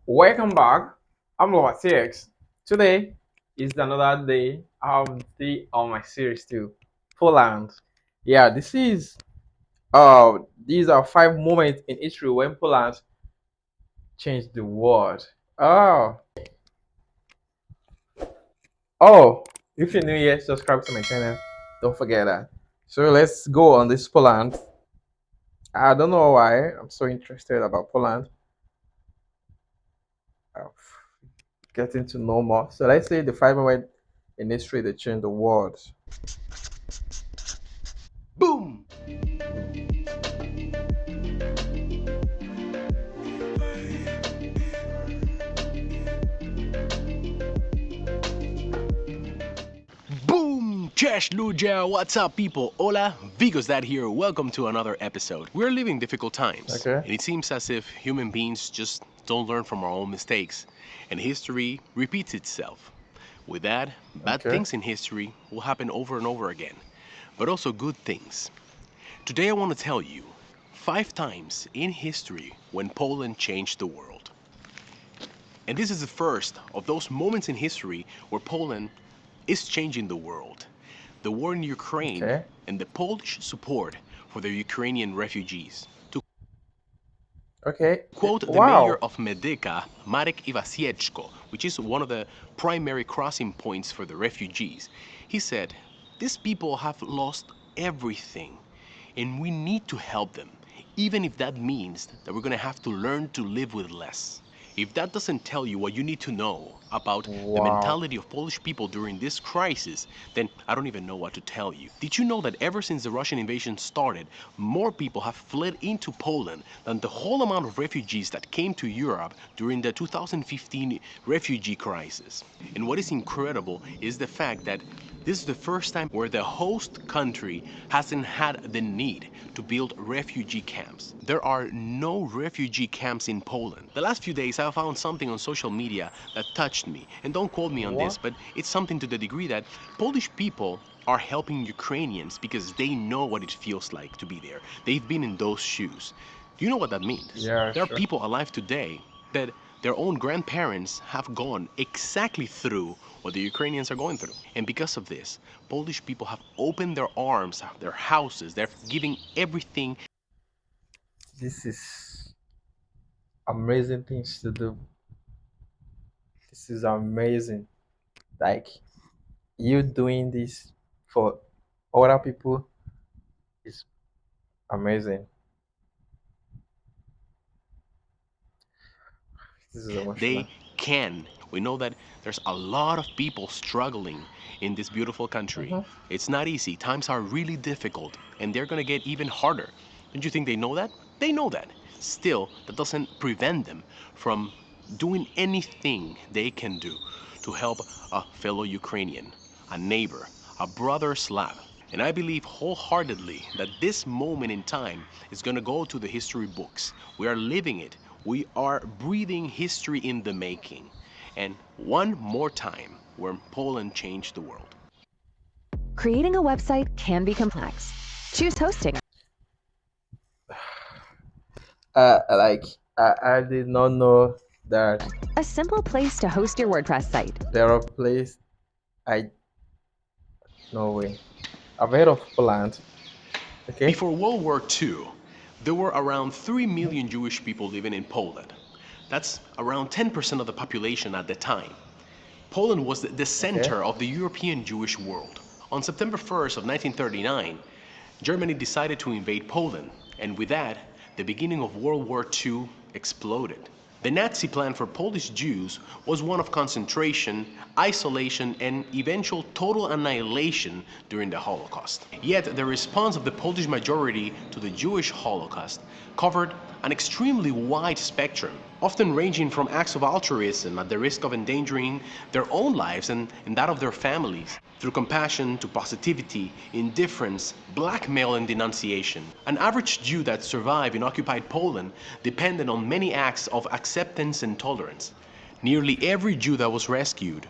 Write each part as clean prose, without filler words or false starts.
Welcome back. I'm Lord CX. Today is another day of my series too. Poland. Yeah, these are five moments in history when Poland changed the world. Oh, oh, if you're new here, subscribe to my channel. Don't forget that. So let's go on this Poland. I don't know why I'm so interested about Poland. Uh, Getting to know more. So let's say the five moments in history that changed the world. Boom! Boom! Cześć ludzie! What's up people? Hola, Vigo's Dad here. Welcome to another episode. We're living difficult times, Okay. and it seems as if human beings just don't learn from our own mistakes, and history repeats itself. With that, bad Okay. things in history will happen over and over again, but also good things. Today I want to tell you 5 times in history when Poland changed the world. And this is the first of those moments in history where Poland is changing the world. The war in Ukraine Okay. and the Polish support for the Ukrainian refugees. To Okay. quote the mayor Wow. of Medyka, Marek Iwasieczko, which is one of the primary crossing points for the refugees, he said, "These people have lost everything, and we need to help them, even if that means that we're going to have to learn to live with less." If that doesn't tell you what you need to know about the Wow. mentality of Polish people during this crisis, then I don't even know what to tell you. Did you know that ever since the Russian invasion started, more people have fled into Poland than the whole amount of refugees that came to Europe during the 2015 refugee crisis? And what is incredible is the fact that this is the first time where the host country hasn't had the need to build refugee camps. There are no refugee camps in Poland. The last few days I found something on social media that touched me. And don't quote me on this, What? but it's something to the degree that Polish people are helping Ukrainians because they know what it feels like to be there. They've been in those shoes. Do you know what that means? Yeah, There are sure. people alive today that their own grandparents have gone exactly through what the Ukrainians are going through. And because of this, Polish people have opened their arms, their houses, they're giving everything. This is amazing things to do. This is amazing. Like you doing this for other people is amazing. This is They emotional. can. We know that there's a lot of people struggling in this beautiful country. Mm-hmm. It's not easy. Times are really difficult, and they're going to get even harder. Don't you think they know that? They know that. Still, that doesn't prevent them from doing anything they can do to help a fellow Ukrainian, a neighbor, a brother Slav. And I believe wholeheartedly that this moment in time is going to go to the history books. We are living it. We are breathing history in the making. And one more time, where Poland changed the world. Creating a website can be complex. Choose hosting. Like I did not know that A simple place to host your WordPress site. there are places I no way. I've heard of Poland. Okay. Before World War II, there were around 3 million Jewish people living in Poland. That's around 10% of the population at the time. Poland was the Okay. center of the European Jewish world. On September 1st of 1939, Germany decided to invade Poland, and with that, the beginning of World War II exploded. The Nazi plan for Polish Jews was one of concentration, isolation, and eventual total annihilation during the Holocaust. Yet the response of the Polish majority to the Jewish Holocaust covered an extremely wide spectrum, often ranging from acts of altruism at the risk of endangering their own lives and that of their families, through compassion to positivity, indifference, blackmail, and denunciation. An average Jew that survived in occupied Poland depended on many acts of acceptance and tolerance. Nearly every Jew that was rescued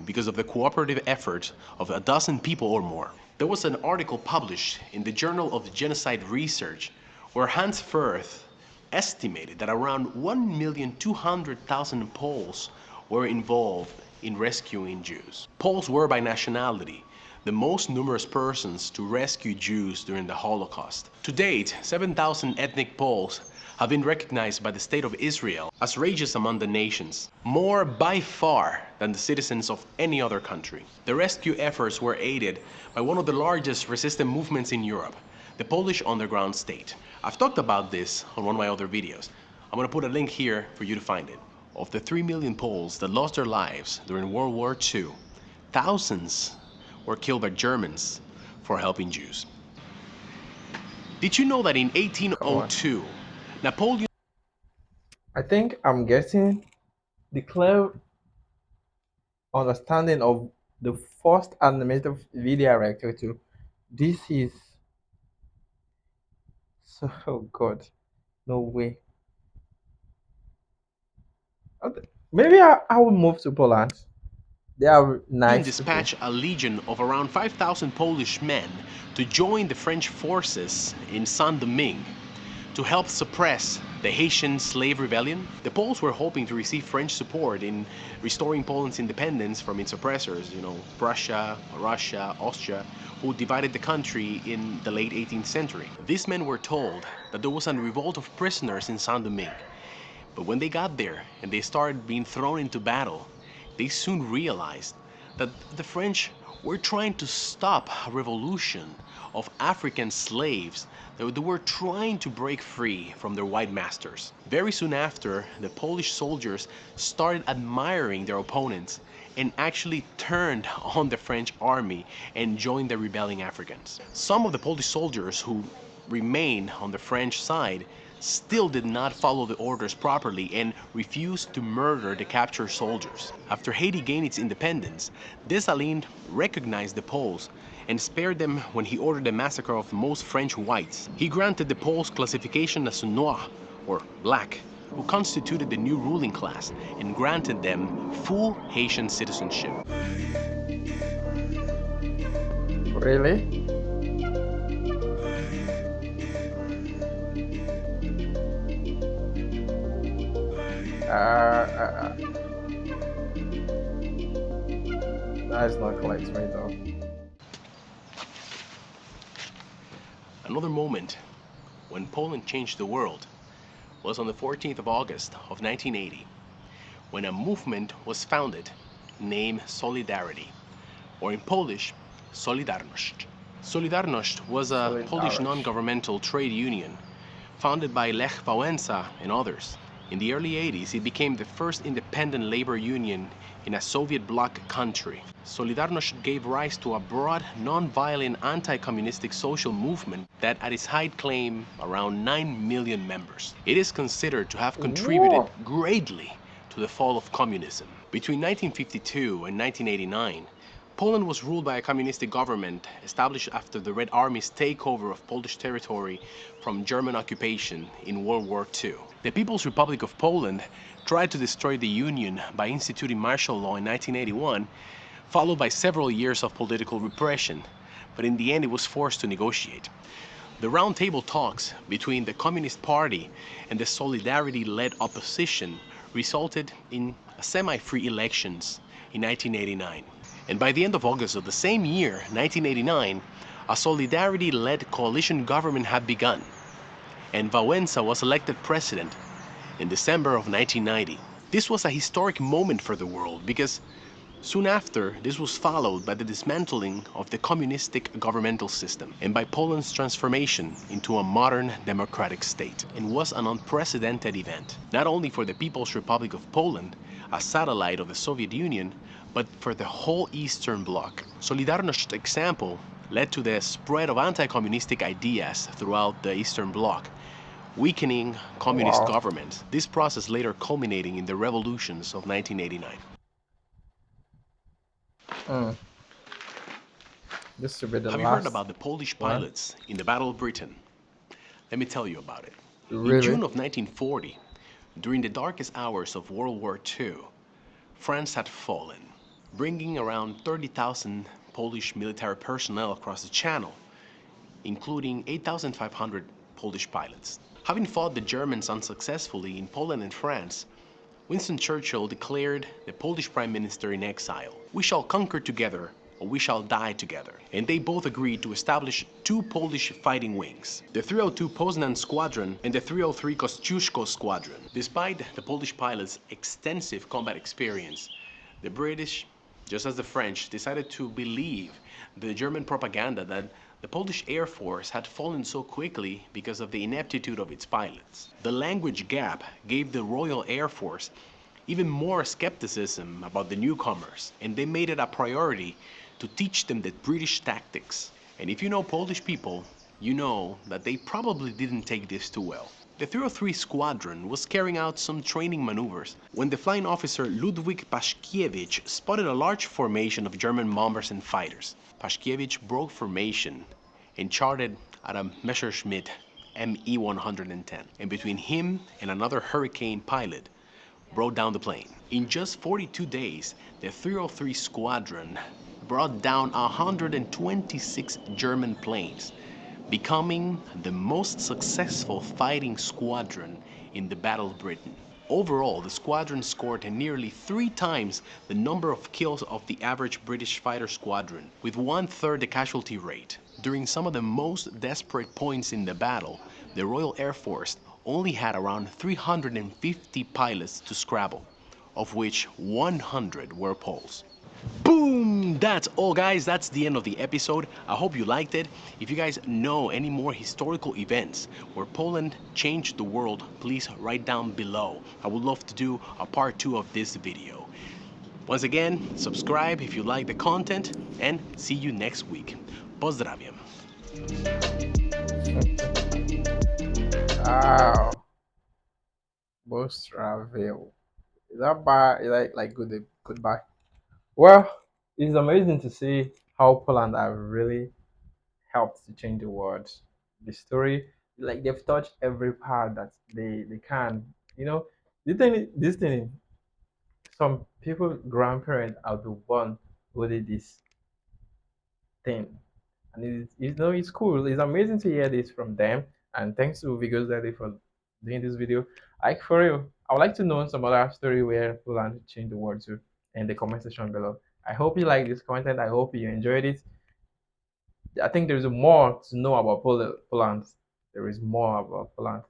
because of the cooperative efforts of a dozen people or more. There was an article published in the Journal of Genocide Research where Hans Firth estimated that around 1,200,000 Poles were involved in rescuing Jews. Poles were by nationality the most numerous persons to rescue Jews during the Holocaust. To date, 7,000 ethnic Poles have been recognized by the State of Israel as races among the nations, more by far than the citizens of any other country. The rescue efforts were aided by one of the largest resistance movements in Europe, the Polish underground state. I've talked about this on one of my other videos. I'm going to put a link here for you to find it. Of the 3 million Poles that lost their lives during World War II, thousands were killed by Germans for helping Jews. Did you know that in Come on. 1802, Napoleon I think I'm getting the clear understanding of the first animated video director to this is so oh god, no way. Maybe I will move to Poland. They are nice people. dispatched a legion of around 5,000 Polish men to join the French forces in Saint-Domingue to help suppress the Haitian slave rebellion. The Poles were hoping to receive French support in restoring Poland's independence from its oppressors, Prussia, Russia, Austria, who divided the country in the late 18th century. These men were told that there was a revolt of prisoners in Saint-Domingue. But when they got there and they started being thrown into battle, they soon realized that the French were trying to stop a revolution of African slaves that they were trying to break free from their white masters. Very soon after, the Polish soldiers started admiring their opponents and actually turned on the French army and joined the rebelling Africans. Some of the Polish soldiers who remained on the French side still did not follow the orders properly and refused to murder the captured soldiers. After Haiti gained its independence, Dessalines recognized the Poles and spared them when he ordered the massacre of most French whites. He granted the Poles classification as noir, or black, who constituted the new ruling class, and granted them full Haitian citizenship. Really? Uh, that's not correct me though. Another moment when Poland changed the world was on the 14th of August of 1980, when a movement was founded named Solidarity, or in Polish, Solidarność. Solidarność was a Polish Solidarność. non-governmental trade union founded by Lech Wałęsa and others. In the early 80s, it became the first independent labor union in a Soviet bloc country. Solidarność gave rise to a broad, non-violent, anti-communistic social movement that at its height claimed around 9 million members. It is considered to have contributed Whoa. greatly to the fall of communism. Between 1952 and 1989, Poland was ruled by a communistic government established after the Red Army's takeover of Polish territory from German occupation in World War II. The People's Republic of Poland tried to destroy the Union by instituting martial law in 1981, followed by several years of political repression, but in the end it was forced to negotiate. The roundtable talks between the Communist Party and the Solidarity-led opposition resulted in semi-free elections in 1989. And by the end of August of the same year, 1989, a Solidarity-led coalition government had begun, and Wałęsa was elected president in December of 1990. This was a historic moment for the world because soon after, this was followed by the dismantling of the communistic governmental system and by Poland's transformation into a modern democratic state, and was an unprecedented event, not only for the People's Republic of Poland, a satellite of the Soviet Union, but for the whole Eastern Bloc. Solidarności's example led to the spread of anti-communistic ideas throughout the Eastern Bloc, weakening communist Wow. governments. This process later culminating in the revolutions of 1989. Mm. This should be the Have you heard last about the Polish one. pilots in the Battle of Britain? Let me tell you about it. In Really? June of 1940, during the darkest hours of World War II, France had fallen, bringing around 30,000 Polish military personnel across the Channel, including 8,500 Polish pilots. Having fought the Germans unsuccessfully in Poland and France, Winston Churchill declared the Polish Prime Minister in exile, "We shall conquer together, or we shall die together." And they both agreed to establish two Polish fighting wings, the 302 Poznan Squadron and the 303 Kościuszko Squadron. Despite the Polish pilots' extensive combat experience, the British, just as the French, decided to believe the German propaganda that the Polish Air Force had fallen so quickly because of the ineptitude of its pilots. The language gap gave the Royal Air Force even more skepticism about the newcomers, and they made it a priority to teach them the British tactics. And if you know Polish people, you know that they probably didn't take this too well. The 303 Squadron was carrying out some training maneuvers when the flying officer Ludwik Paszkiewicz spotted a large formation of German bombers and fighters. Paszkiewicz broke formation and charted at a Messerschmitt Me-110, and between him and another Hurricane pilot, brought down the plane. In just 42 days, the 303 Squadron brought down 126 German planes, becoming the most successful fighting squadron in the Battle of Britain. Overall, the squadron scored nearly 3 times the number of kills of the average British fighter squadron, with 1/3 the casualty rate. During some of the most desperate points in the battle, the Royal Air Force only had around 350 pilots to scrabble, of which 100 were Poles. Boom! That's all, guys. That's the end of the episode. I hope you liked it. If you guys know any more historical events where Poland changed the world, please write down below. I would love to do a part 2 of this video. Once again, subscribe if you like the content, and see you next week. Pozdrawiam. Wow. Most travel. Is that bad? Like good goodbye? Well, it's amazing to see how Poland have really helped to change the world. The story, like they've touched every part that they can. You know, this thing, some people grandparents are the one who did this thing, and it's cool. It's amazing to hear this from them. And thanks to Vigos Daddy for doing this video. Like for real, I would like to know some other story where Poland changed the world too in the comment section below. I hope you like this content. I hope you enjoyed it. I think there's more to know about Poland. There is more about Poland.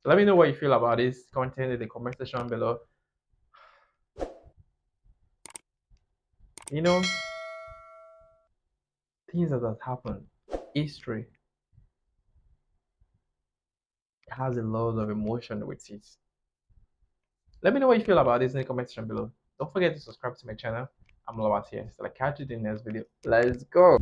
So let me know what you feel about this content in the comment section below. You know, things that have happened. History has a lot of emotion with it. Let me know what you feel about this in the comment section below. Don't forget to subscribe to my channel. I'm Lawat here. So I'll catch you in the next video. Let's go.